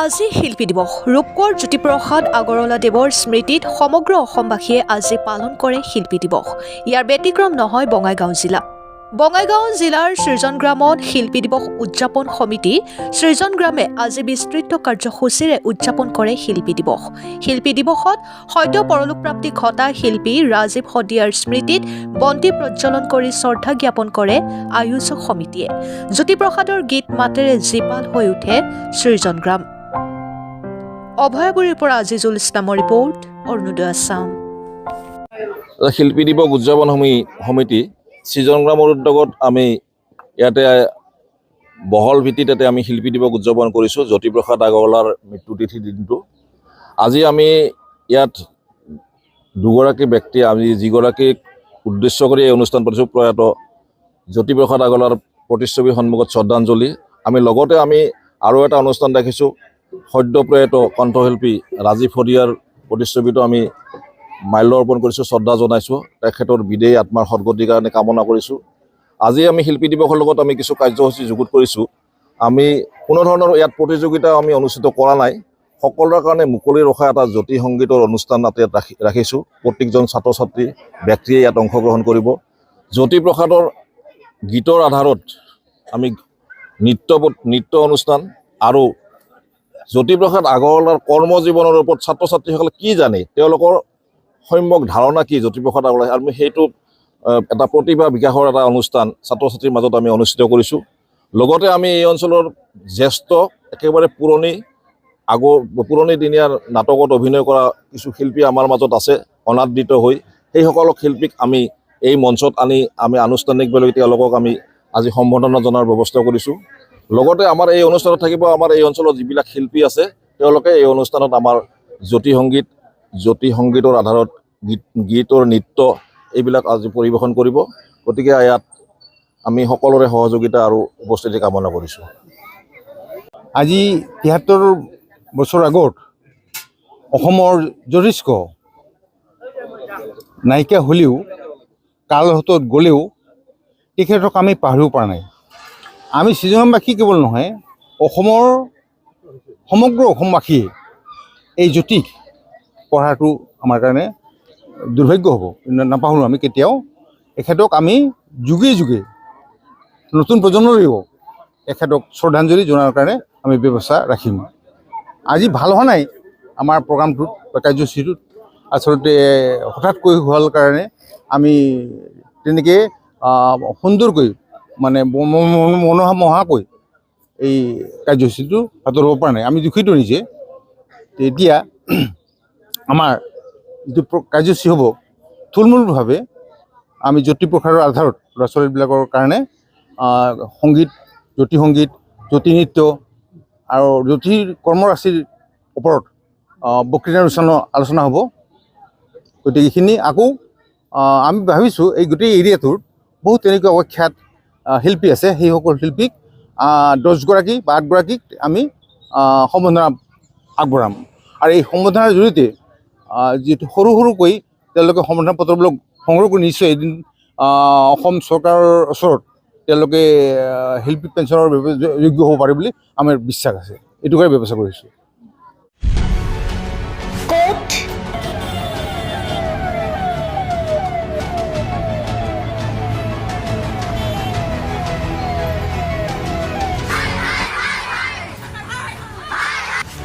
আজি শিল্পী দিৱস ৰূপকোঁৱৰ জ্যোতিপ্ৰসাদ আগৰৱালাদেৱৰ স্মৃতিত সমগ্ৰ অসমবাসীয়ে আজি পালন কৰে শিল্পী দিৱস। ইয়াৰ ব্যতিক্ৰম নহয় বঙাইগাঁও জিলা। বঙাইগাঁও জিলাৰ সৃজনগ্ৰামত শিল্পী দিৱস উদযাপন সমিতি সৃজনগ্ৰামে আজি বিস্তৃত কাৰ্যসূচীৰে উদযাপন কৰে শিল্পী দিৱস। শিল্পী দিৱসত সদ্য পৰলোকপ্ৰাপ্তি ঘটা শিল্পী ৰাজীৱ শদিয়াৰ স্মৃতিত বন্তি প্ৰজ্বলন কৰি শ্ৰদ্ধা জ্ঞাপন কৰে আয়োজক সমিতিয়ে। জ্যোতিপ্ৰসাদৰ গীত মাতেৰে জীপাল হৈ উঠে সৃজনগ্ৰাম। অভয়াপুৰীৰ পৰা আজিজুল ইছলামৰ ৰিপৰ্ট, অৰুণোদয় আছাম। শিল্পী দিৱস উদযাপন সমিতি সৃজনগ্ৰামৰ উদ্যোগত আমি ইয়াতে বহল ভিত্তিত আমি শিল্পী দিৱস উদযাপন কৰিছোঁ। জ্যোতিপ্ৰসাদ আগৰৱালাৰ মৃত্যুতিথি দিনটো আজি আমি ইয়াত দুগৰাকী ব্যক্তি আমি যিগৰাকীক উদ্দেশ্য কৰি এই অনুষ্ঠান পাতিছোঁ, প্ৰয়াত জ্যোতিপ্ৰসাদ আগৰৱালাৰ প্ৰতিচ্ছবিৰ সন্মুখত শ্ৰদ্ধাঞ্জলি। আমি লগতে আৰু এটা অনুষ্ঠান ৰাখিছোঁ, সদ্য প্ৰয়াত কণ্ঠশিল্পী ৰাজীৱ শদিয়াৰ প্ৰতিচ্ছবিটো আমি মাল্য অৰ্পণ কৰিছোঁ, শ্ৰদ্ধা জনাইছোঁ, তেখেতৰ বিদেহী আত্মাৰ সদ্গতিৰ কাৰণে কামনা কৰিছোঁ। আজি আমি শিল্পী দিৱসৰ লগত আমি কিছু কাৰ্যসূচী যুগুত কৰিছোঁ। আমি কোনো ধৰণৰ ইয়াত প্ৰতিযোগিতা আমি অনুষ্ঠিত কৰা নাই। সকলোৰে কাৰণে মুকলি ৰখা এটা জ্যোতি সংগীতৰ অনুষ্ঠান ইয়াত ৰাখিছোঁ। প্ৰত্যেকজন ছাত্ৰ ছাত্ৰী ব্যক্তিয়ে ইয়াত অংশগ্ৰহণ কৰিব। জ্যোতিপ্ৰসাদৰ গীতৰ আধাৰত আমি নৃত্য অনুষ্ঠান আৰু জ্যোতিপ্ৰসাদ আগৰৱালাৰ কৰ্মজীৱনৰ ওপৰত ছাত্ৰ ছাত্ৰীসকলে কি জানে, তেওঁলোকৰ সম্যক ধাৰণা কি জ্যোতিপ্ৰসাদ আগৰৱালা, আমি সেইটো এটা প্ৰতিভা বিকাশৰ এটা অনুষ্ঠান ছাত্ৰ ছাত্ৰীৰ মাজত আমি অনুষ্ঠিত কৰিছোঁ। লগতে আমি এই অঞ্চলৰ জ্যেষ্ঠ একেবাৰে পুৰণি দিনীয়া নাটকত অভিনয় কৰা কিছু শিল্পী আমাৰ মাজত আছে অনাদৃত হৈ। সেইসকলক শিল্পীক আমি এই মঞ্চত আনি আমি আনুষ্ঠানিকভাৱে তেওঁলোকক আমি আজি সম্বৰ্ধনা জনাৰ ব্যৱস্থা কৰিছোঁ। লগতে আমাৰ এই অনুষ্ঠানত থাকিব আমাৰ এই অঞ্চলৰ যিবিলাক শিল্পী আছে, তেওঁলোকে এই অনুষ্ঠানত আমাৰ জ্যোতি সংগীতৰ আধাৰত গীতৰ নৃত্য এইবিলাক আজি পৰিৱেশন কৰিব। গতিকে ইয়াত আমি সকলোৰে সহযোগিতা আৰু উপস্থিতি কামনা কৰিছোঁ। আজি ৭৩ বছৰ আগত অসমৰ জ্যোতিষ্ক নায়িকা হ'লেও, কাল হাতত গ'লেও তেখেতক আমি পাহৰিব পৰা নাই। আমি সৃজনবাসী কেৱল নহয়, সমগ্ৰ অসমবাসীয়ে এই জ্যোতিক পঢ়াটো আমাৰ কাৰণে দুৰ্ভাগ্য হ'ব, নাপাহৰোঁ আমি কেতিয়াও। এখেতক আমি যুগে যুগে নতুন প্ৰজন্মলৈও এখেতক শ্ৰদ্ধাঞ্জলি জনাৰ কাৰণে আমি ব্যৱস্থা ৰাখিম। আজি ভাল হোৱা নাই আমাৰ প্ৰগ্ৰামটোত বা কাৰ্যসূচীটোত, আচলতে হঠাৎকৈ হোৱাৰ কাৰণে আমি তেনেকৈ সুন্দৰকৈ মানে মনোমোহাকৈ এই কাৰ্যসূচীটো হাতত ল'ব পৰা নাই। আমি দুখিত নিজে। এতিয়া আমাৰ যিটো কাৰ্যসূচী হ'ব, থুলমূলভাৱে আমি জ্যোতিপ্ৰসাদৰ আধাৰত ল'ৰা ছোৱালীবিলাকৰ কাৰণে জ্যোতি সংগীত, জ্যোতি নৃত্য আৰু জ্যোতিৰ কৰ্মৰাশিৰ ওপৰত বক্তৃতা আলোচনা হ'ব। গতিকে এইখিনি আকৌ আমি ভাবিছোঁ এই গোটেই এৰিয়াটোৰ বহুত তেনেকুৱা অখ্যাত শিল্পী আছে। সেইসকল শিল্পীক 10 গৰাকী বা 8 গৰাকীক আমি সম্বৰ্ধনা আগবঢ়াম। আৰু এই সম্বৰ্ধনাৰ জৰিয়তে যিটো সৰুকৈ তেওঁলোকে সম্বৰ্ধনা পত্ৰবিলাক সংগ্ৰহ কৰি নিশ্চয় এদিন অসম চৰকাৰৰ ওচৰত তেওঁলোকে শিল্পী পেঞ্চনৰ যোগ্য হ'ব পাৰে বুলি আমাৰ বিশ্বাস আছে। এইটো কাৰণে ব্যৱস্থা কৰিছোঁ।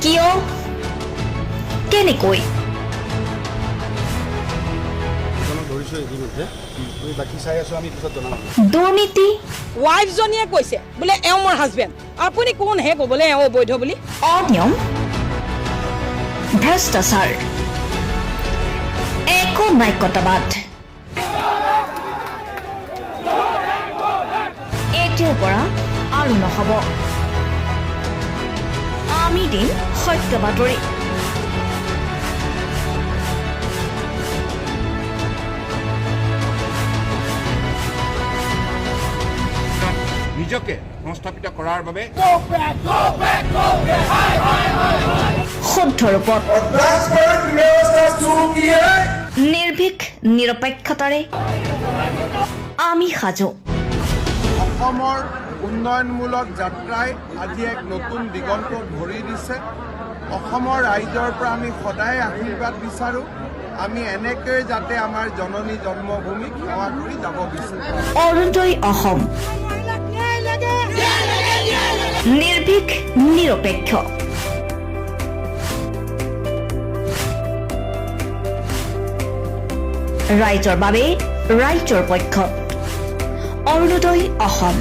কিয়, কেনেকৈ? দুৰ্নীতি। ৱাইফজনীয়ে কৈছে বোলে এওঁ মোৰ হাজবেণ্ড, আপুনি কোন হে ক'বলৈ এওঁ অবৈধ বুলি? অনিয়ম, ভ্ৰষ্টাচাৰ, একো নায়কতাবাদ। এতিয়াৰ পৰা আৰু নহ'ব। আমি দিম সত্য বাতৰি। নিজকে সংস্থাপিত কৰাৰ বাবে শুদ্ধ ৰূপত নিৰ্ভীক নিৰপেক্ষতাৰে আমি সাজু। অসমৰ উন্নয়নমূলক যাত্ৰাই আজি এক নতুন দিগন্ত ভৰি দিছে। অসমৰ ৰাইজৰ পৰা আমি সদায় আশীৰ্বাদ বিচাৰোঁ। আমি এনেকৈ যাতে আমাৰ জননী জন্মভূমিক সেৱা কৰি যাব বিচাৰোঁ। অৰুণোদয় অসম নিৰ্ভীক নিৰপেক্ষ ৰাইজৰ বাবে ৰাইজৰ পক্ষত অৰুণোদয় অসম।